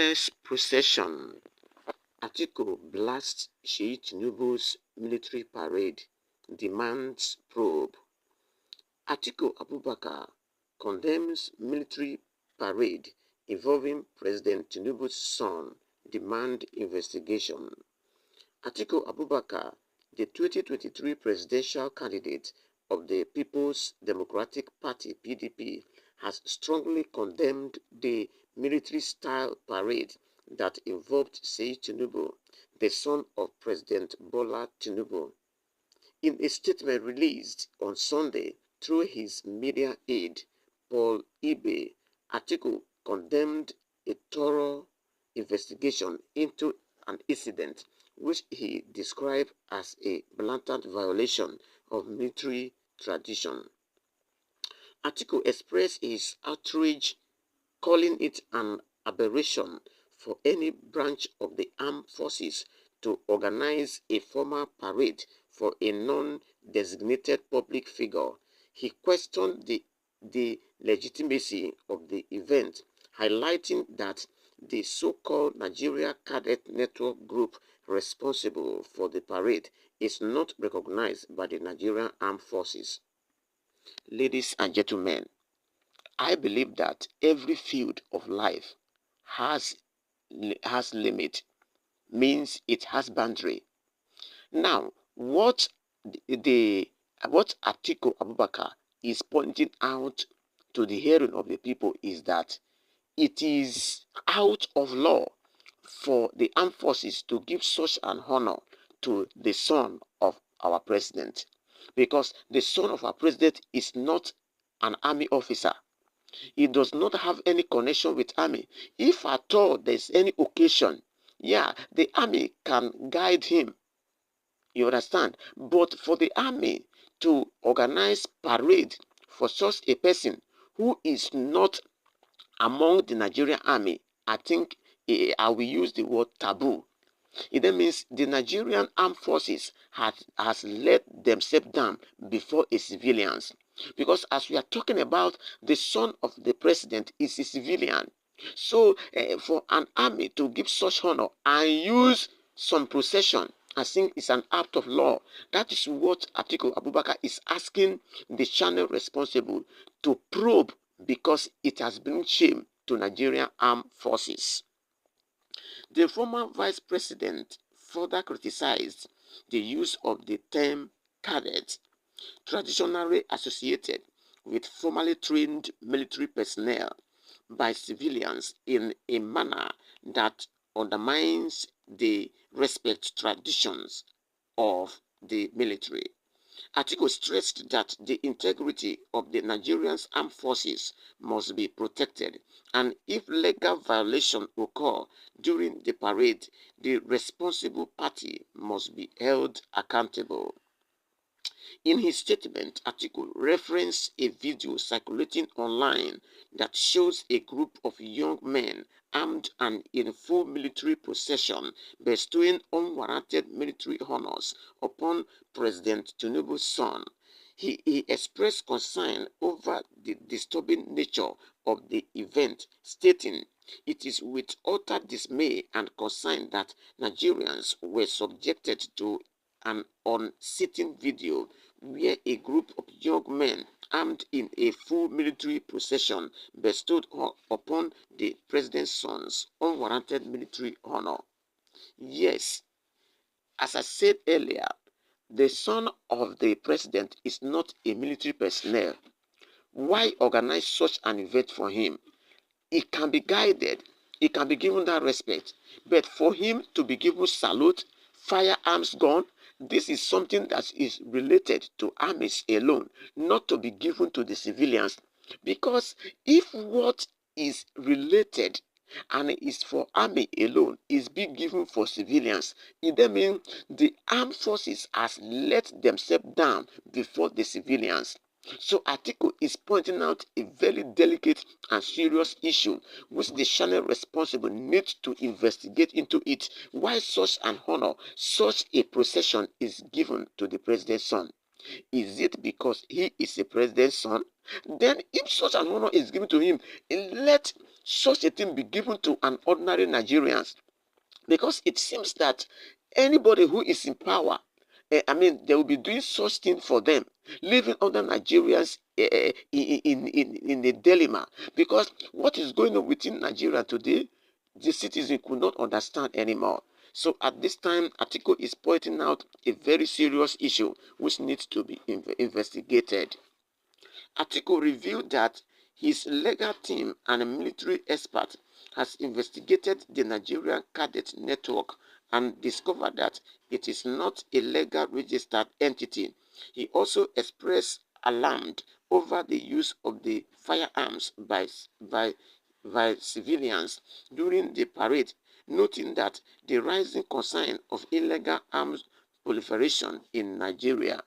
Awareness procession. Atiku blasts Tinubu's military parade, demands probe. Atiku Abubakar condemns military parade involving President Tinubu's son, demand investigation. Atiku Abubakar, the 2023 presidential candidate of the People's Democratic Party (PDP), has strongly condemned the military-style parade that involved Tinubu, the son of President Bola Tinubu. In a statement released on Sunday through his media aide, Paul Ibe, Atiku condemned a thorough investigation into an incident which he described as a blatant violation of military tradition. Atiku expressed his outrage, calling it an aberration for any branch of the armed forces to organize a formal parade for a non-designated public figure. He questioned the legitimacy of the event, highlighting that the so-called Nigeria Cadet Network group responsible for the parade is not recognized by the Nigerian Armed Forces. Ladies and gentlemen, I believe that every field of life has limit, means it has boundary. Now, what Atiku Abubakar is pointing out to the hearing of the people is that it is out of law for the armed forces to give such an honor to the son of our president, because the son of our president is not an army officer. He does not have any connection with army. If at all there's any occasion, yeah, the army can guide him. You understand? But for the army to organize parade for such a person who is not among the Nigerian army, I think I will use the word taboo. It then means the Nigerian armed forces has let themselves down before a civilians. Because as we are talking about, the son of the president is a civilian. So for an army to give such honor and use some procession, I think it's an act of law. That is what Atiku Abubakar is asking the channel responsible to probe, because it has been shame to Nigerian armed forces. The former vice president further criticized the use of the term cadet, traditionally associated with formally trained military personnel, by civilians in a manner that undermines the respect traditions of the military. Atiku stressed that the integrity of the Nigerian armed forces must be protected, and if legal violation occur during the parade, the responsible party must be held accountable. In his statement, Atiku referenced a video circulating online that shows a group of young men armed and in full military procession bestowing unwarranted military honors upon President Tinubu's son. He expressed concern over the disturbing nature of the event, stating, "It is with utter dismay and concern that Nigerians were subjected to an unseating video where a group of young men armed in a full military procession bestowed upon the president's sons unwarranted military honor." Yes, as I said earlier, the son of the president is not a military personnel. Why organize such an event for him? It can be guided, it can be given that respect, but for him to be given salute, firearms gun, this is something that is related to armies alone, not to be given to the civilians. Because if what is related and is for army alone is being given for civilians, it then means the armed forces has let themselves down before the civilians. So Atiku is pointing out a very delicate and serious issue which the channel responsible needs to investigate into it. Why such an honor, such a procession is given to the president's son? Is it because he is a president's son? Then if such an honor is given to him, let such a thing be given to an ordinary Nigerians, because it seems that anybody who is in power, they will be doing such thing for them, leaving other Nigerians in a dilemma. Because what is going on within Nigeria today, the citizen could not understand anymore. So at this time, Atiku is pointing out a very serious issue which needs to be investigated. Atiku revealed that his legal team and a military expert has investigated the Nigerian cadet network and discovered that it is not a legal registered entity. He also expressed alarm over the use of the firearms by, by civilians during the parade, noting that the rising concern of illegal arms proliferation in Nigeria.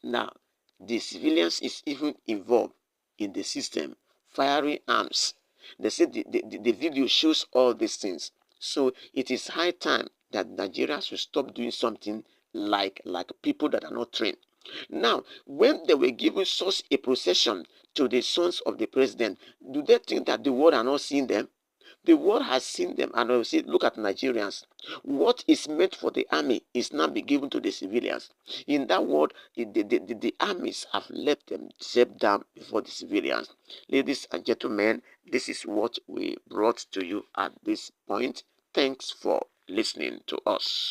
Now, the civilians is even involved in the system, firing arms. They say the video shows all these things. So it is high time that Nigeria should stop doing something like people that are not trained. Now, when they were giving such a procession to the sons of the president, do they think that the world are not seeing them? The world has seen them and will say, look at Nigerians. What is meant for the army is now be given to the civilians. In that world, the armies have let themselves down before the civilians. Ladies and gentlemen, this is what we brought to you at this point. Thanks for listening to us.